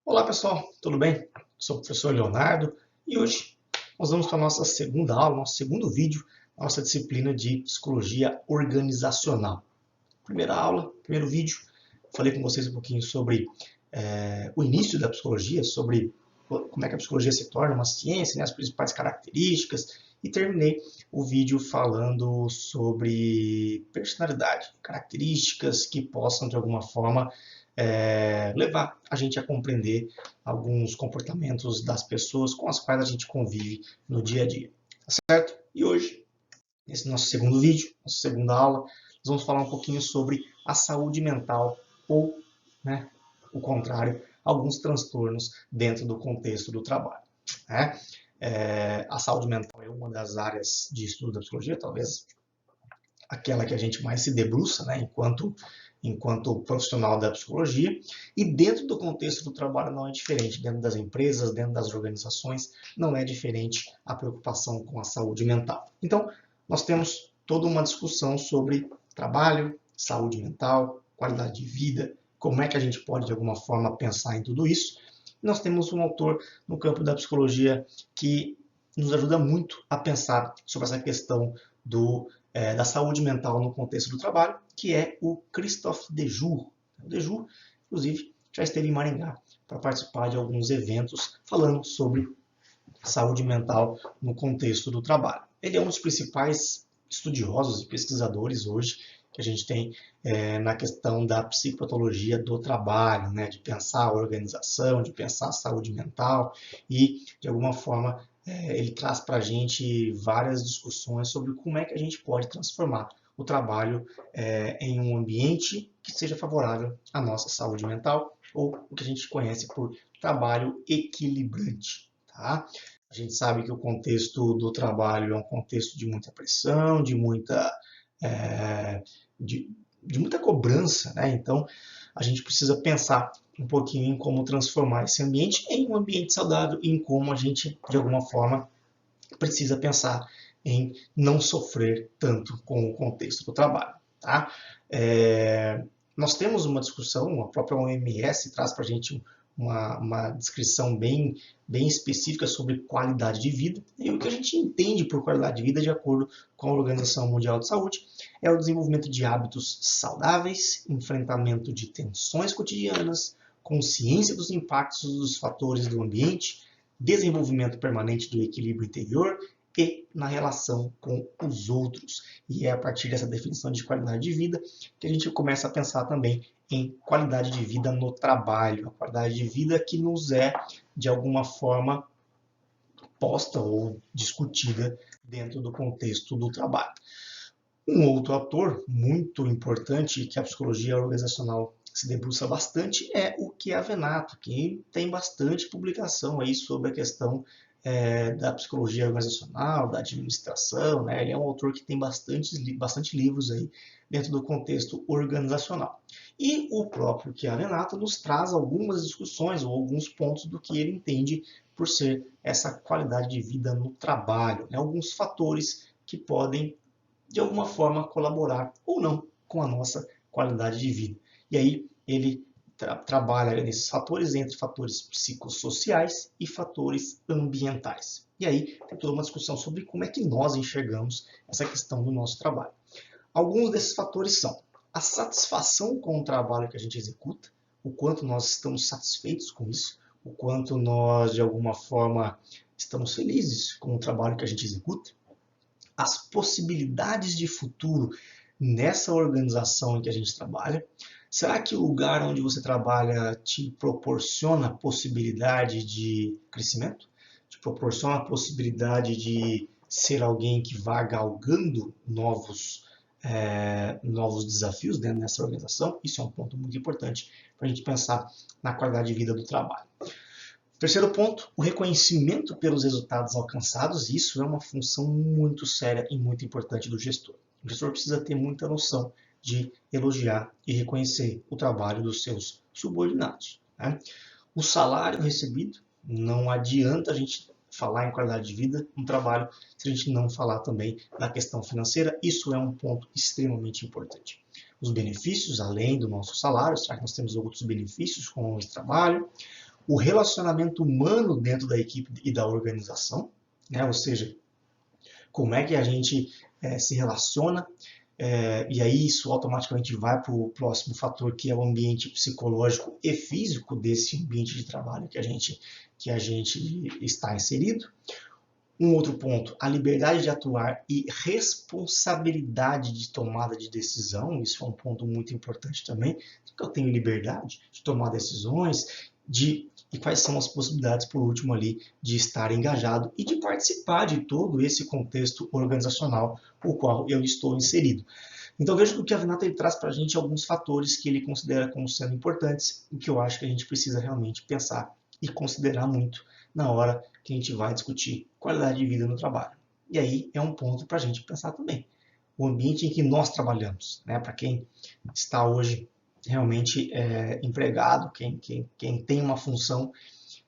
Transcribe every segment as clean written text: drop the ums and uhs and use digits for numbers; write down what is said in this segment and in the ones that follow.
Olá pessoal, tudo bem? Sou o professor Leonardo e hoje nós vamos para a nossa segunda aula, nosso segundo vídeo, nossa disciplina de Psicologia Organizacional. Primeira aula, primeiro vídeo, falei com vocês um pouquinho sobre o início da psicologia, sobre como é que a psicologia se torna uma ciência, né, as principais características, e terminei o vídeo falando sobre personalidade, características que possam de alguma forma levar a gente a compreender alguns comportamentos das pessoas com as quais a gente convive no dia a dia, tá certo? E hoje, nesse nosso segundo vídeo, nossa segunda aula, nós vamos falar um pouquinho sobre a saúde mental ou, né, o contrário, alguns transtornos dentro do contexto do trabalho. Né? A saúde mental é uma das áreas de estudo da psicologia, talvez aquela que a gente mais se debruça, né, enquanto profissional da psicologia, e dentro do contexto do trabalho não é diferente, dentro das empresas, dentro das organizações, não é diferente a preocupação com a saúde mental. Então, nós temos toda uma discussão sobre trabalho, saúde mental, qualidade de vida, como é que a gente pode, de alguma forma, pensar em tudo isso. E nós temos um autor no campo da psicologia que nos ajuda muito a pensar sobre essa questão da saúde mental no contexto do trabalho, que é o Christophe Dejour. O Dejour, inclusive, já esteve em Maringá para participar de alguns eventos falando sobre saúde mental no contexto do trabalho. Ele é um dos principais estudiosos e pesquisadores hoje que a gente tem na questão da psicopatologia do trabalho, né, de pensar a organização, de pensar a saúde mental e, de alguma forma, ele traz para a gente várias discussões sobre como é que a gente pode transformar o trabalho em um ambiente que seja favorável à nossa saúde mental, ou o que a gente conhece por trabalho equilibrante. Tá? A gente sabe que o contexto do trabalho é um contexto de muita pressão, é, de, de muita cobrança, né? Então, a gente precisa pensar um pouquinho em como transformar esse ambiente em um ambiente saudável e em como a gente, de alguma forma, precisa pensar em não sofrer tanto com o contexto do trabalho. Tá? Nós temos uma discussão, a própria OMS traz para a gente uma descrição bem específica sobre qualidade de vida. E o que a gente entende por qualidade de vida, de acordo com a Organização Mundial de Saúde, é o desenvolvimento de hábitos saudáveis, enfrentamento de tensões cotidianas, consciência dos impactos dos fatores do ambiente, desenvolvimento permanente do equilíbrio interior e na relação com os outros. E é a partir dessa definição de qualidade de vida que a gente começa a pensar também em qualidade de vida no trabalho, a qualidade de vida que nos é, de alguma forma, posta ou discutida dentro do contexto do trabalho. Um outro ator muito importante que a psicologia organizacional se debruça bastante é o Chiavenato, que tem bastante publicação aí sobre a questão da psicologia organizacional, da administração, né? Ele é um autor que tem bastante livros aí dentro do contexto organizacional. E o próprio Chiavenato nos traz algumas discussões ou alguns pontos do que ele entende por ser essa qualidade de vida no trabalho, né? Alguns fatores que podem de alguma forma colaborar ou não com a nossa qualidade de vida. E aí ele trabalha nesses fatores entre fatores psicossociais e fatores ambientais. E aí tem toda uma discussão sobre como é que nós enxergamos essa questão do nosso trabalho. Alguns desses fatores são a satisfação com o trabalho que a gente executa, o quanto nós estamos satisfeitos com isso, o quanto nós, de alguma forma, estamos felizes com o trabalho que a gente executa, as possibilidades de futuro nessa organização em que a gente trabalha. Será que o lugar onde você trabalha te proporciona possibilidade de crescimento? Te proporciona a possibilidade de ser alguém que vá galgando novos desafios dentro dessa organização? Isso é um ponto muito importante para a gente pensar na qualidade de vida do trabalho. Terceiro ponto, o reconhecimento pelos resultados alcançados. Isso é uma função muito séria e muito importante do gestor. O gestor precisa ter muita noção de elogiar e reconhecer o trabalho dos seus subordinados. Né? O salário recebido, não adianta a gente falar em qualidade de vida no trabalho se a gente não falar também da questão financeira. Isso é um ponto extremamente importante. Os benefícios, além do nosso salário, será que nós temos outros benefícios com esse trabalho? o relacionamento humano dentro da equipe e da organização, né? Ou seja, como é que a gente se relaciona, e aí isso automaticamente vai para o próximo fator, que é o ambiente psicológico e físico desse ambiente de trabalho que a gente está inserido. Um outro ponto, a liberdade de atuar e responsabilidade de tomada de decisão, isso é um ponto muito importante também, que eu tenho liberdade de tomar decisões, e quais são as possibilidades, por último ali, de estar engajado e de participar de todo esse contexto organizacional o qual eu estou inserido. Então veja que o Chiavenato ele traz para a gente alguns fatores que ele considera como sendo importantes e que eu acho que a gente precisa realmente pensar e considerar muito na hora que a gente vai discutir qualidade de vida no trabalho. E aí é um ponto para a gente pensar também. O ambiente em que nós trabalhamos, né? Para quem está hoje realmente empregado, quem tem uma função,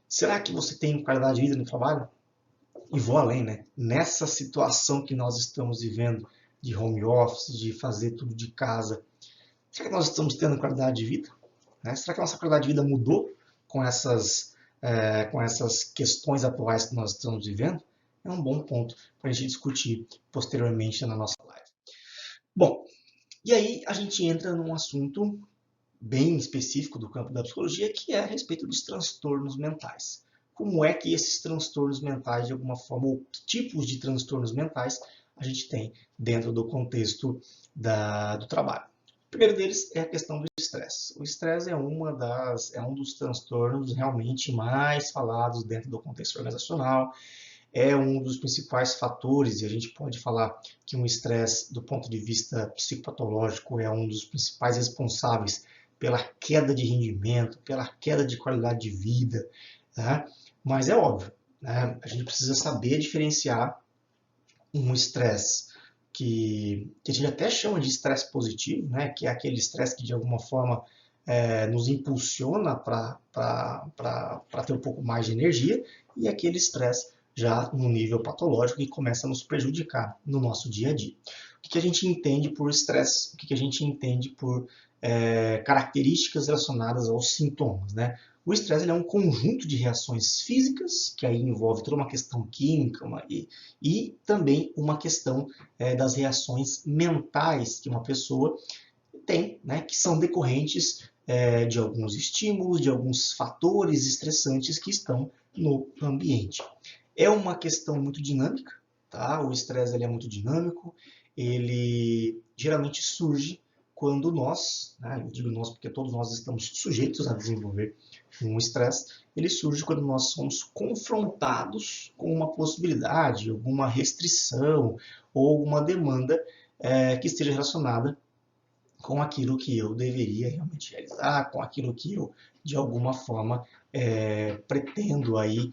será que você tem qualidade de vida no trabalho? E vou além, né? Nessa situação que nós estamos vivendo, de home office, de fazer tudo de casa, será que nós estamos tendo qualidade de vida? Né? Será que a nossa qualidade de vida mudou com essas questões atuais que nós estamos vivendo? É um bom ponto para a gente discutir posteriormente na nossa live. Bom, e aí a gente entra num assunto bem específico do campo da psicologia, que é a respeito dos transtornos mentais. Como é que esses transtornos mentais, de alguma forma, ou que tipos de transtornos mentais a gente tem dentro do contexto do trabalho? O primeiro deles é a questão do estresse. O estresse é um dos transtornos realmente mais falados dentro do contexto organizacional, é um dos principais fatores, e a gente pode falar que um estresse, do ponto de vista psicopatológico, é um dos principais responsáveis pela queda de rendimento, pela queda de qualidade de vida, né? Mas é óbvio, né? A gente precisa saber diferenciar um estresse que a gente até chama de estresse positivo, né? Que é aquele estresse que de alguma forma nos impulsiona para ter um pouco mais de energia, e aquele estresse já no nível patológico que começa a nos prejudicar no nosso dia a dia. O que a gente entende por estresse? O que a gente entende por características relacionadas aos sintomas, né? O estresse é um conjunto de reações físicas, que aí envolve toda uma questão química e também uma questão das reações mentais que uma pessoa tem, né, que são decorrentes de alguns estímulos, de alguns fatores estressantes que estão no ambiente. É uma questão muito dinâmica, tá? O estresse é muito dinâmico, ele geralmente surge quando nós, né, eu digo nós porque todos nós estamos sujeitos a desenvolver um estresse, ele surge quando nós somos confrontados com uma possibilidade, alguma restrição ou alguma demanda que esteja relacionada com aquilo que eu deveria realmente realizar, com aquilo que eu, de alguma forma, pretendo aí,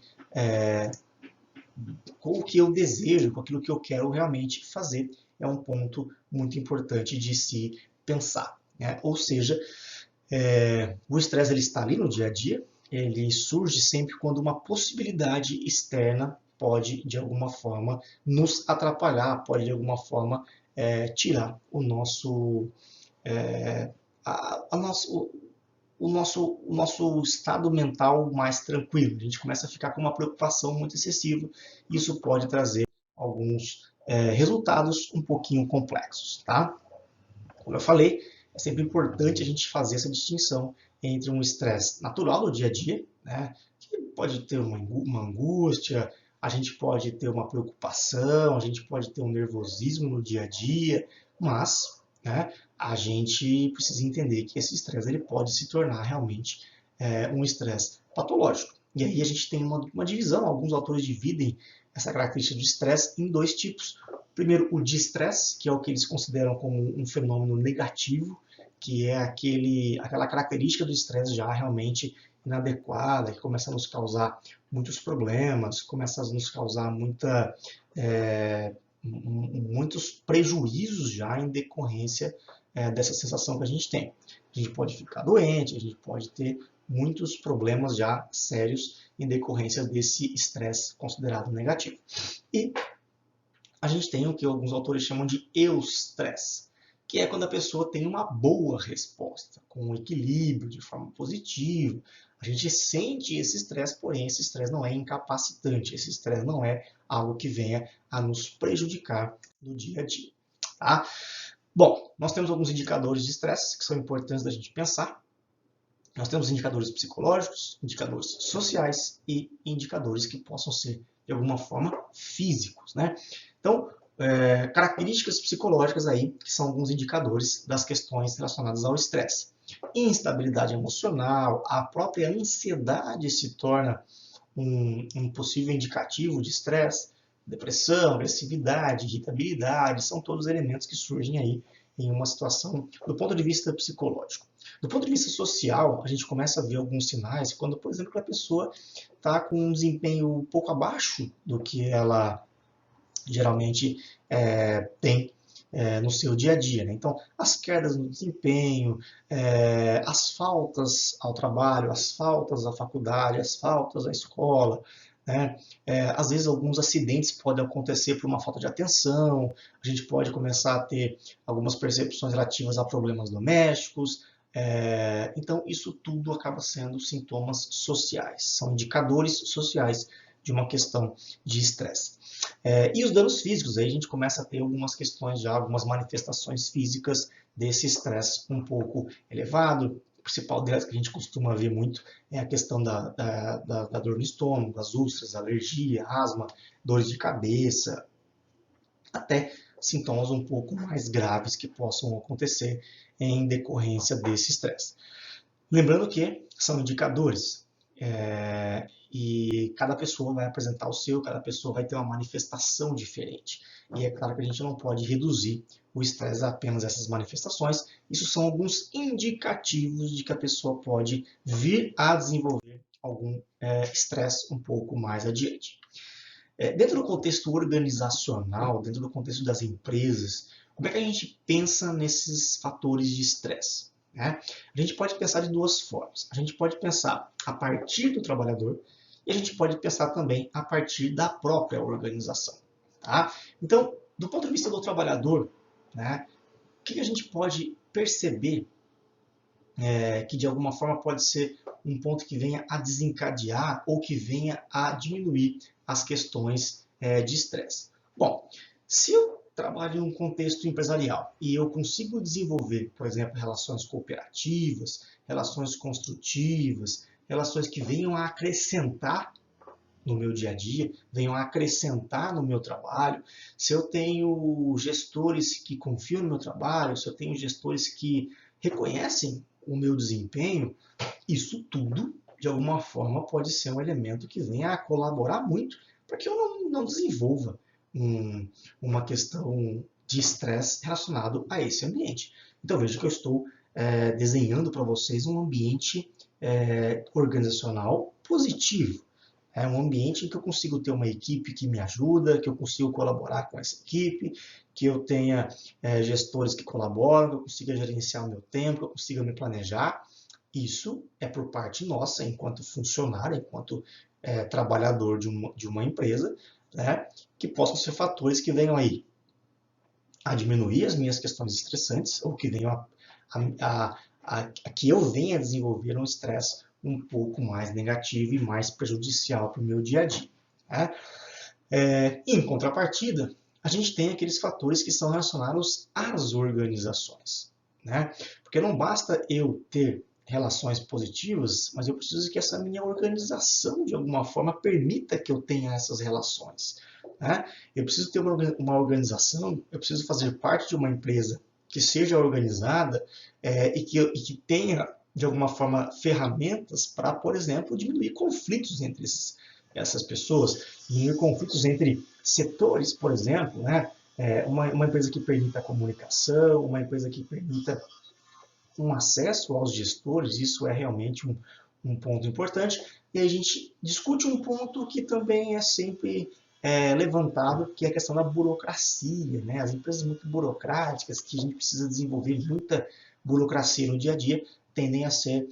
com o que eu desejo, com aquilo que eu quero realmente fazer, é um ponto muito importante de se pensar, né? Ou seja, o estresse ele está ali no dia a dia, ele surge sempre quando uma possibilidade externa pode, de alguma forma, nos atrapalhar, pode, de alguma forma, tirar o nosso o nosso estado mental mais tranquilo. A gente começa a ficar com uma preocupação muito excessiva e isso pode trazer alguns resultados um pouquinho complexos, tá? Como eu falei, é sempre importante a gente fazer essa distinção entre um estresse natural do dia a dia, né, que pode ter uma angústia, a gente pode ter uma preocupação, a gente pode ter um nervosismo no dia a dia, mas, né, a gente precisa entender que esse estresse ele pode se tornar realmente um estresse patológico. E aí a gente tem uma divisão, alguns autores dividem essa característica do estresse em dois tipos. Primeiro, o distress, que é o que eles consideram como um fenômeno negativo, que é aquela característica do estresse já realmente inadequada, que começa a nos causar muitos problemas, começa a nos causar muitos prejuízos já em decorrência dessa sensação que a gente tem. A gente pode ficar doente, a gente pode ter muitos problemas já sérios em decorrência desse estresse considerado negativo. E a gente tem o que alguns autores chamam de eustress, que é quando a pessoa tem uma boa resposta, com um equilíbrio, de forma positiva. A gente sente esse estresse, porém esse estresse não é incapacitante, esse estresse não é algo que venha a nos prejudicar no dia a dia. Tá? Bom, nós temos alguns indicadores de estresse que são importantes da gente pensar. Nós temos indicadores psicológicos, indicadores sociais e indicadores que possam ser, de alguma forma, físicos, né? Então, características psicológicas aí, que são alguns indicadores das questões relacionadas ao estresse. Instabilidade emocional, a própria ansiedade se torna um possível indicativo de estresse, depressão, agressividade, irritabilidade, são todos elementos que surgem aí em uma situação do ponto de vista psicológico. Do ponto de vista social, a gente começa a ver alguns sinais quando, por exemplo, a pessoa está com um desempenho um pouco abaixo do que ela geralmente tem no seu dia a dia. Né? Então, as quedas no desempenho, as faltas ao trabalho, as faltas à faculdade, as faltas à escola, né? Às vezes alguns acidentes podem acontecer por uma falta de atenção, a gente pode começar a ter algumas percepções relativas a problemas domésticos. Então, isso tudo acaba sendo sintomas sociais, são indicadores sociais de uma questão de estresse. E os danos físicos, aí a gente começa a ter algumas questões já, algumas manifestações físicas desse estresse um pouco elevado. O principal delas que a gente costuma ver muito é a questão da dor no estômago, das úlceras, alergia, asma, dores de cabeça, até sintomas um pouco mais graves que possam acontecer em decorrência desse estresse. Lembrando que são indicadores, e cada pessoa vai apresentar o seu, cada pessoa vai ter uma manifestação diferente. E é claro que a gente não pode reduzir o estresse a apenas essas manifestações. Isso são alguns indicativos de que a pessoa pode vir a desenvolver algum estresse um pouco mais adiante. Dentro do contexto organizacional, dentro do contexto das empresas, como é que a gente pensa nesses fatores de estresse? Né? A gente pode pensar de duas formas. A gente pode pensar a partir do trabalhador e a gente pode pensar também a partir da própria organização. Tá? Então, do ponto de vista do trabalhador, né, o que a gente pode perceber que de alguma forma pode ser um ponto que venha a desencadear ou que venha a diminuir as questões de estresse? Bom, se eu trabalho em um contexto empresarial e eu consigo desenvolver, por exemplo, relações cooperativas, relações construtivas, relações que venham a acrescentar no meu dia a dia, venham a acrescentar no meu trabalho, se eu tenho gestores que confiam no meu trabalho, se eu tenho gestores que reconhecem o meu desempenho, isso tudo, de alguma forma, pode ser um elemento que venha a colaborar muito para que eu não desenvolva uma questão de estresse relacionado a esse ambiente. Então veja que eu estou desenhando para vocês um ambiente organizacional positivo. É um ambiente em que eu consigo ter uma equipe que me ajuda, que eu consigo colaborar com essa equipe, que eu tenha gestores que colaboram, que eu consiga gerenciar o meu tempo, que eu consiga me planejar. Isso é por parte nossa, enquanto funcionário, enquanto trabalhador de uma empresa, né, que possam ser fatores que venham aí a diminuir as minhas questões estressantes ou que venham a que eu venha a desenvolver um estresse um pouco mais negativo e mais prejudicial para o meu dia a dia. Né? Em contrapartida, a gente tem aqueles fatores que são relacionados às organizações. Né? Porque não basta eu ter relações positivas, mas eu preciso que essa minha organização, de alguma forma, permita que eu tenha essas relações. Né? Eu preciso ter uma organização, eu preciso fazer parte de uma empresa que seja organizada e que tenha, de alguma forma, ferramentas para, por exemplo, diminuir conflitos entre essas pessoas, diminuir conflitos entre setores, por exemplo, né? Uma empresa que permita a comunicação, uma empresa que permita um acesso aos gestores, isso é realmente um ponto importante. E a gente discute um ponto que também é sempre levantado, que é a questão da burocracia, né? As empresas muito burocráticas, que a gente precisa desenvolver muita burocracia no dia a dia, tendem a ser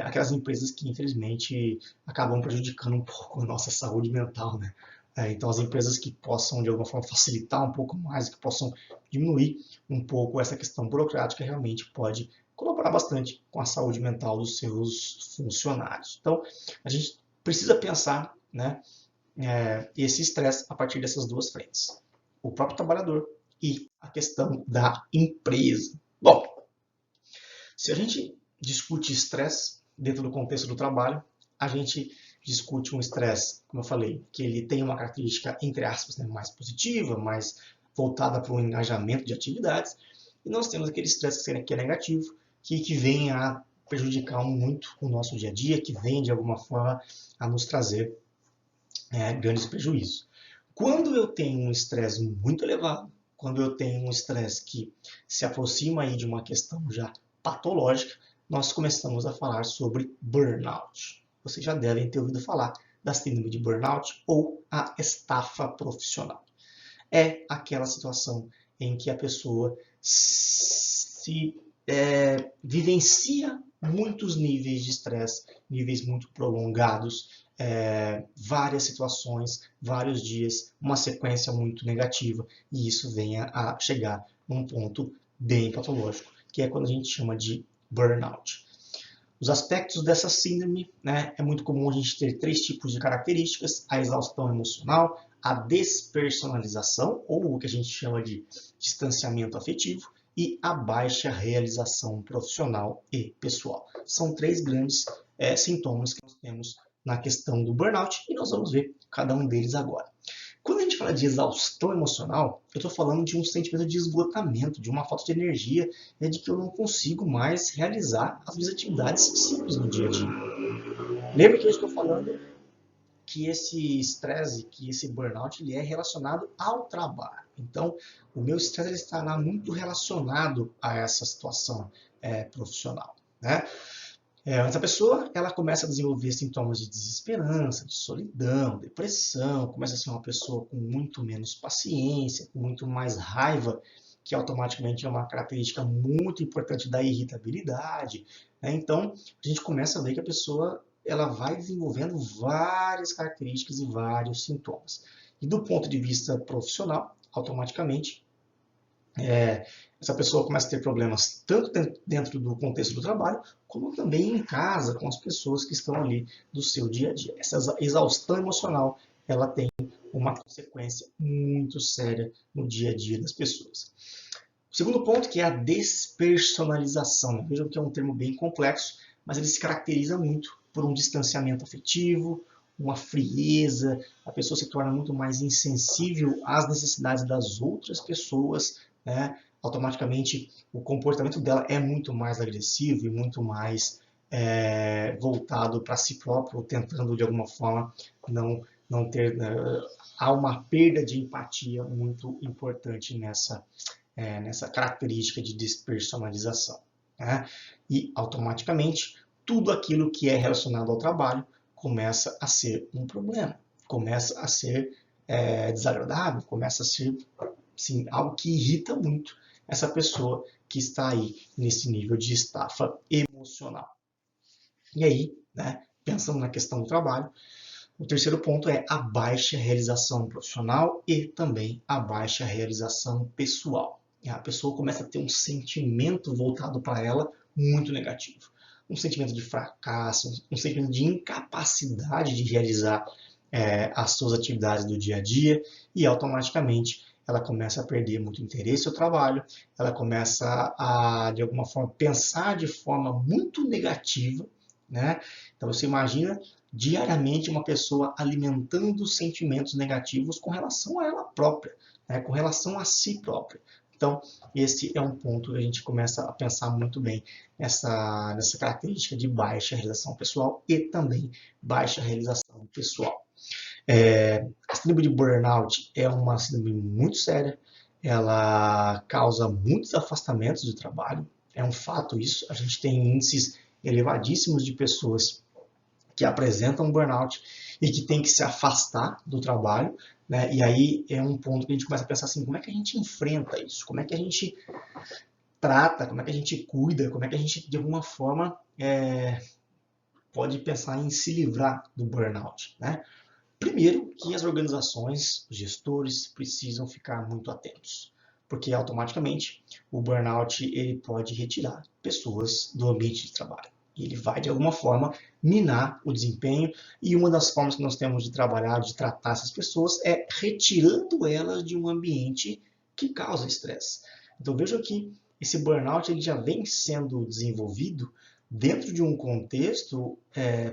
aquelas empresas que, infelizmente, acabam prejudicando um pouco a nossa saúde mental, né? Então, as empresas que possam, de alguma forma, facilitar um pouco mais, que possam diminuir um pouco essa questão burocrática, realmente pode colaborar bastante com a saúde mental dos seus funcionários. Então, a gente precisa pensar, né, esse estresse a partir dessas duas frentes. O próprio trabalhador e a questão da empresa. Bom, se a gente discute estresse dentro do contexto do trabalho, a gente discute um estresse, como eu falei, que ele tem uma característica, entre aspas, né, mais positiva, mais voltada para o engajamento de atividades, e nós temos aquele estresse que é negativo, que vem a prejudicar muito o nosso dia a dia, que vem, de alguma forma, a nos trazer grandes prejuízos. Quando eu tenho um estresse muito elevado, quando eu tenho um estresse que se aproxima aí de uma questão já patológica, nós começamos a falar sobre burnout. Vocês já devem ter ouvido falar da síndrome de burnout ou a estafa profissional. É aquela situação em que a pessoa vivencia muitos níveis de estresse, níveis muito prolongados, várias situações, vários dias, uma sequência muito negativa, e isso venha a chegar num ponto bem patológico, que é quando a gente chama de burnout. Os aspectos dessa síndrome, né, é muito comum a gente ter 3 tipos de características: a exaustão emocional, a despersonalização, ou o que a gente chama de distanciamento afetivo, e a baixa realização profissional e pessoal. São 3 grandes sintomas que nós temos na questão do burnout, e nós vamos ver cada um deles agora. Quando a gente fala de exaustão emocional, eu estou falando de um sentimento de esgotamento, de uma falta de energia, de que eu não consigo mais realizar as minhas atividades simples do dia a dia. Lembra que eu estou falando que esse estresse, que esse burnout, ele é relacionado ao trabalho. Então, o meu estresse estará muito relacionado a essa situação profissional, né? Essa pessoa, ela começa a desenvolver sintomas de desesperança, de solidão, depressão, começa a ser uma pessoa com muito menos paciência, com muito mais raiva, que automaticamente é uma característica muito importante da irritabilidade, né? Então, a gente começa a ver que a pessoa ela vai desenvolvendo várias características e vários sintomas. E do ponto de vista profissional, automaticamente, essa pessoa começa a ter problemas tanto dentro do contexto do trabalho, como também em casa, com as pessoas que estão ali do seu dia a dia. Essa exaustão emocional, ela tem uma consequência muito séria no dia a dia das pessoas. O segundo ponto, que é a despersonalização. Vejam que é um termo bem complexo, mas ele se caracteriza muito por um distanciamento afetivo, uma frieza, a pessoa se torna muito mais insensível às necessidades das outras pessoas, né? Automaticamente o comportamento dela é muito mais agressivo e muito mais voltado para si próprio, tentando de alguma forma não ter... há uma perda de empatia muito importante nessa característica de despersonalização, né? E automaticamente tudo aquilo que é relacionado ao trabalho começa a ser um problema, começa a ser desagradável, começa a ser sim, algo que irrita muito essa pessoa que está aí nesse nível de estafa emocional. E aí, né, pensando na questão do trabalho, o terceiro ponto é a baixa realização profissional e também a baixa realização pessoal. A pessoa começa a ter um sentimento voltado para ela muito negativo. Um sentimento de fracasso, um sentimento de incapacidade de realizar as suas atividades do dia a dia, e automaticamente ela começa a perder muito interesse no trabalho, ela começa a, de alguma forma, pensar de forma muito negativa, né? Então você imagina diariamente uma pessoa alimentando sentimentos negativos com relação a ela própria, né? Com relação a si própria. Então, esse é um ponto que a gente começa a pensar muito bem nessa característica de baixa realização pessoal e também baixa realização pessoal. A síndrome de burnout é uma síndrome muito séria, ela causa muitos afastamentos do trabalho, é um fato isso, a gente tem índices elevadíssimos de pessoas que apresentam burnout e que tem que se afastar do trabalho, né? E aí é um ponto que a gente começa a pensar assim, como é que a gente enfrenta isso? Como é que a gente trata, como é que a gente cuida, como é que a gente, de alguma forma, pode pensar em se livrar do burnout, né? Primeiro, que as organizações, os gestores precisam ficar muito atentos, porque automaticamente o burnout ele pode retirar pessoas do ambiente de trabalho. Ele vai, de alguma forma, minar o desempenho, e uma das formas que nós temos de trabalhar, de tratar essas pessoas, é retirando elas de um ambiente que causa estresse. Então veja que esse burnout ele já vem sendo desenvolvido dentro de um contexto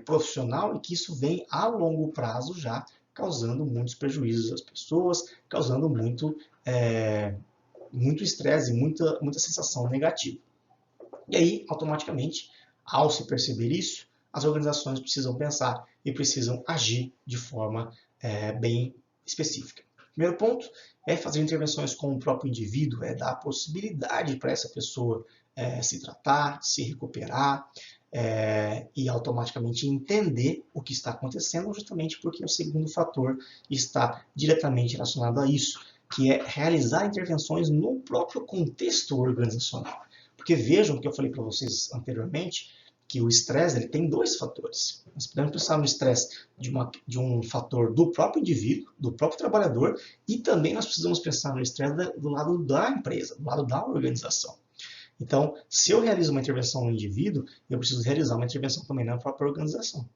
profissional, e que isso vem a longo prazo já causando muitos prejuízos às pessoas, causando muito estresse e muita sensação negativa. E aí, automaticamente, ao se perceber isso, as organizações precisam pensar e precisam agir de forma bem específica. Primeiro ponto é fazer intervenções com o próprio indivíduo, é dar a possibilidade para essa pessoa se tratar, se recuperar e automaticamente entender o que está acontecendo, justamente porque o segundo fator está diretamente relacionado a isso, que é realizar intervenções no próprio contexto organizacional. Porque vejam o que eu falei para vocês anteriormente, que o estresse ele tem dois fatores. Nós podemos pensar no estresse de um fator do próprio indivíduo, do próprio trabalhador, e também nós precisamos pensar no estresse do lado da empresa, do lado da organização. Então, se eu realizo uma intervenção no indivíduo, eu preciso realizar uma intervenção também na própria organização.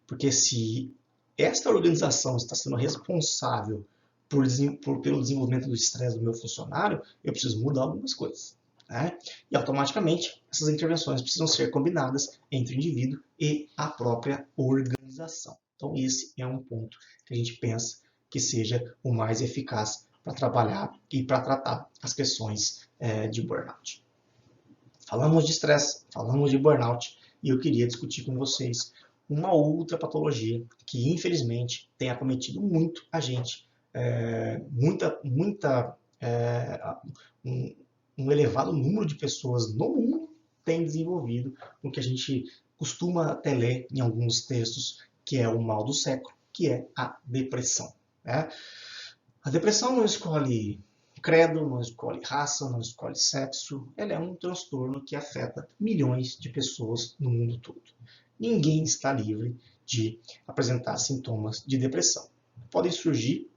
Porque se esta organização está sendo responsável pelo desenvolvimento do estresse do meu funcionário, eu preciso mudar algumas coisas. Né? E automaticamente essas intervenções precisam ser combinadas entre o indivíduo e a própria organização. Então esse é um ponto que a gente pensa que seja o mais eficaz para trabalhar e para tratar as questões de burnout. Falamos de estresse, falamos de burnout, e eu queria discutir com vocês uma outra patologia que infelizmente tem acometido muito a gente, um elevado número de pessoas no mundo tem desenvolvido o que a gente costuma até ler em alguns textos, que é o mal do século, que é a depressão. Né? A depressão não escolhe credo, não escolhe raça, não escolhe sexo. Ela é um transtorno que afeta milhões de pessoas no mundo todo. Ninguém está livre de apresentar sintomas de depressão. Podem surgir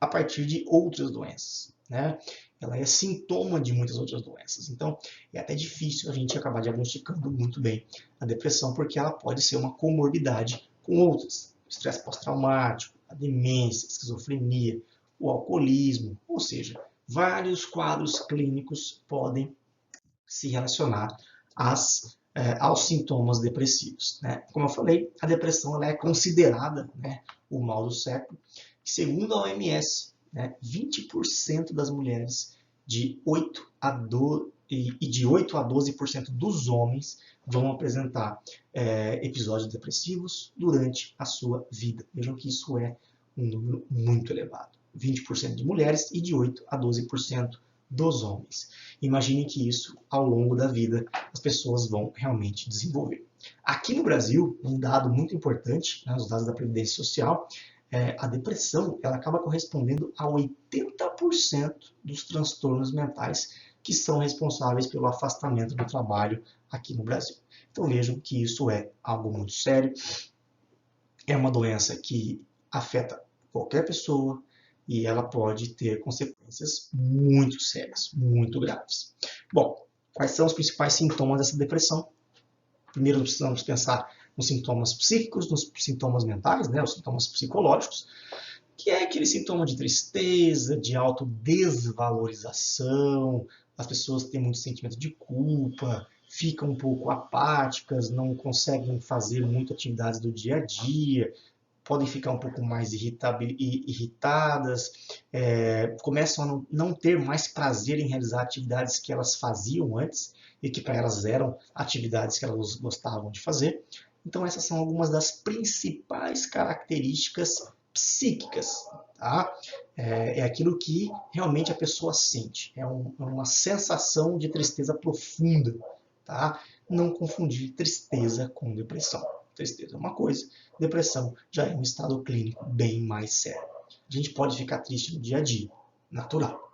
a partir de outras doenças. Né? Ela é sintoma de muitas outras doenças. Então, é até difícil a gente acabar diagnosticando muito bem a depressão, porque ela pode ser uma comorbidade com outras. O estresse pós-traumático, a demência, a esquizofrenia, o alcoolismo, ou seja, vários quadros clínicos podem se relacionar aos sintomas depressivos. Né? Como eu falei, a depressão ela é considerada, né, o mal do século. Segundo a OMS, né, 20% das mulheres de 8 a 12% dos homens vão apresentar episódios depressivos durante a sua vida. Vejam que isso é um número muito elevado. 20% de mulheres e de 8 a 12% dos homens. Imagine que isso, ao longo da vida, as pessoas vão realmente desenvolver. Aqui no Brasil, um dado muito importante, né, os dados da Previdência Social, a depressão ela acaba correspondendo a 80% dos transtornos mentais que são responsáveis pelo afastamento do trabalho aqui no Brasil. Então vejam que isso é algo muito sério, é uma doença que afeta qualquer pessoa e ela pode ter consequências muito sérias, muito graves. Bom, quais são os principais sintomas dessa depressão? Primeiro, precisamos pensar nos sintomas psíquicos, nos sintomas mentais, né, os sintomas psicológicos, que é aquele sintoma de tristeza, de autodesvalorização, as pessoas têm muito sentimento de culpa, ficam um pouco apáticas, não conseguem fazer muitas atividades do dia a dia, podem ficar um pouco mais irritadas, começam a não ter mais prazer em realizar atividades que elas faziam antes e que para elas eram atividades que elas gostavam de fazer. Então essas são algumas das principais características psíquicas. Tá? É aquilo que realmente a pessoa sente, é uma sensação de tristeza profunda. Tá? Não confundir tristeza com depressão. Tristeza é uma coisa, depressão já é um estado clínico bem mais sério. A gente pode ficar triste no dia a dia, natural.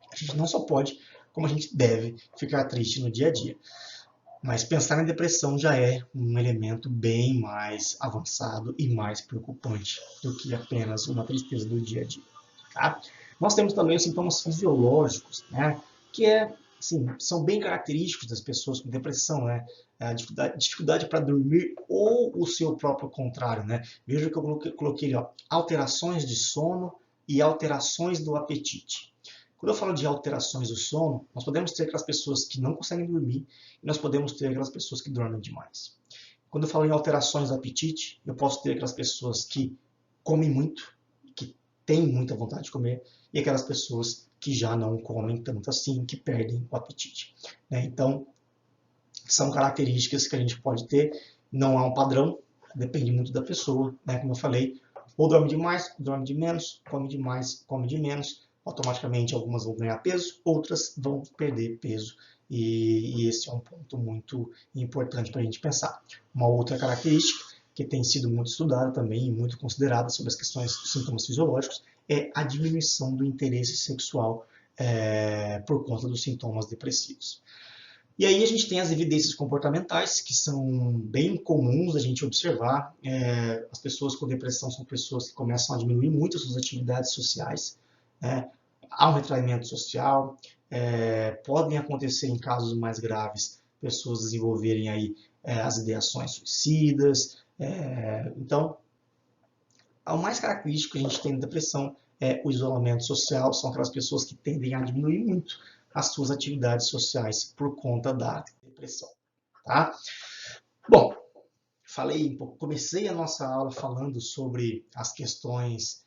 A gente não só pode, como a gente deve ficar triste no dia a dia. Mas pensar em depressão já é um elemento bem mais avançado e mais preocupante do que apenas uma tristeza do dia a dia. Tá? Nós temos também os sintomas fisiológicos, né? Que assim, são bem característicos das pessoas com depressão, né? A dificuldade para dormir ou o seu próprio contrário, né? Veja que eu coloquei ali, ó, alterações de sono e alterações do apetite. Quando eu falo de alterações do sono, nós podemos ter aquelas pessoas que não conseguem dormir e nós podemos ter aquelas pessoas que dormem demais. Quando eu falo em alterações do apetite, eu posso ter aquelas pessoas que comem muito, que têm muita vontade de comer, e aquelas pessoas que já não comem tanto assim, que perdem o apetite. Então, são características que a gente pode ter, não há um padrão, depende muito da pessoa, como eu falei, ou dorme demais, dorme de menos, come demais, come de menos, automaticamente algumas vão ganhar peso, outras vão perder peso. E esse é um ponto muito importante para a gente pensar. Uma outra característica que tem sido muito estudada também e muito considerada sobre as questões dos sintomas fisiológicos é a diminuição do interesse sexual por conta dos sintomas depressivos. E aí a gente tem as evidências comportamentais, que são bem comuns a gente observar. As pessoas com depressão são pessoas que começam a diminuir muito as suas atividades sociais, há um retraimento social, podem acontecer em casos mais graves, pessoas desenvolverem aí as ideações suicidas. Então, o mais característico que a gente tem na depressão é o isolamento social, são aquelas pessoas que tendem a diminuir muito as suas atividades sociais por conta da depressão. Tá? Bom, comecei a nossa aula falando sobre as questões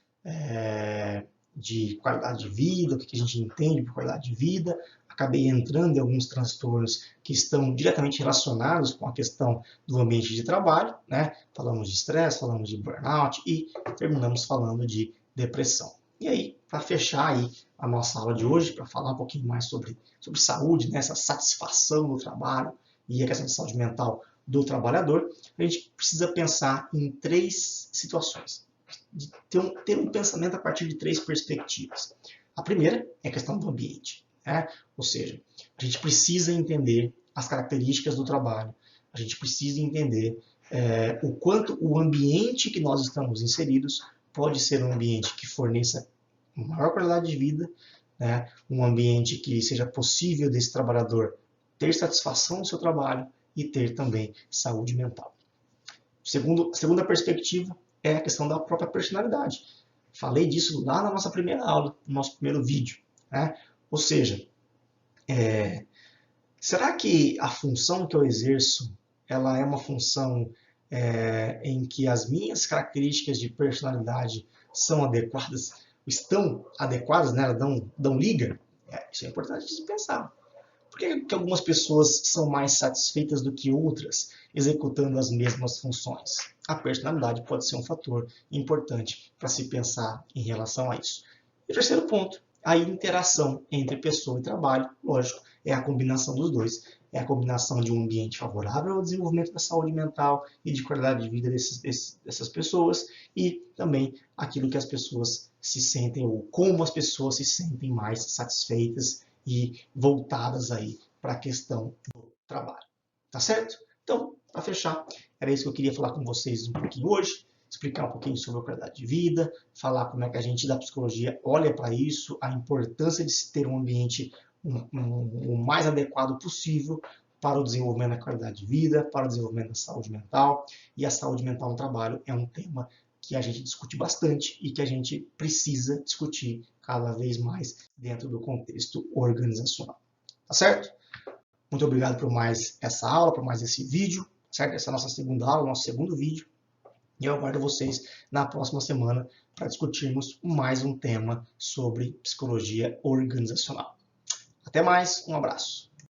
de qualidade de vida, o que a gente entende por qualidade de vida. Acabei entrando em alguns transtornos que estão diretamente relacionados com a questão do ambiente de trabalho, Falamos de estresse, falamos de burnout e terminamos falando de depressão. E aí, para fechar aí a nossa aula de hoje, para falar um pouquinho mais sobre saúde, essa satisfação no trabalho e a questão de saúde mental do trabalhador, a gente precisa pensar em 3 situações. De ter um pensamento a partir de 3 perspectivas. A primeira é a questão do ambiente. Ou seja, a gente precisa entender as características do trabalho, a gente precisa entender o quanto o ambiente que nós estamos inseridos pode ser um ambiente que forneça maior qualidade de vida, um ambiente que seja possível desse trabalhador ter satisfação no seu trabalho e ter também saúde mental. A segunda perspectiva é a questão da própria personalidade. Falei disso lá na nossa primeira aula, no nosso primeiro vídeo. Ou seja, será que a função que eu exerço ela é uma função em que as minhas características de personalidade são adequadas, estão adequadas, elas dão liga? Isso é importante de se pensar. Por que algumas pessoas são mais satisfeitas do que outras executando as mesmas funções? A personalidade pode ser um fator importante para se pensar em relação a isso. E o terceiro ponto, a interação entre pessoa e trabalho, lógico, é a combinação dos dois. É a combinação de um ambiente favorável ao desenvolvimento da saúde mental e de qualidade de vida dessas pessoas e também aquilo que as pessoas se sentem ou como as pessoas se sentem mais satisfeitas e voltadas aí para a questão do trabalho. Tá certo? Então, para fechar, era isso que eu queria falar com vocês um pouquinho hoje, explicar um pouquinho sobre a qualidade de vida, falar como é que a gente da psicologia olha para isso, a importância de se ter um ambiente o mais adequado possível para o desenvolvimento da qualidade de vida, para o desenvolvimento da saúde mental. E a saúde mental no trabalho é um tema que a gente discute bastante e que a gente precisa discutir cada vez mais dentro do contexto organizacional. Tá certo? Muito obrigado por mais essa aula, por mais esse vídeo, certo? Essa é a nossa segunda aula, nosso segundo vídeo. E eu aguardo vocês na próxima semana para discutirmos mais um tema sobre psicologia organizacional. Até mais, um abraço.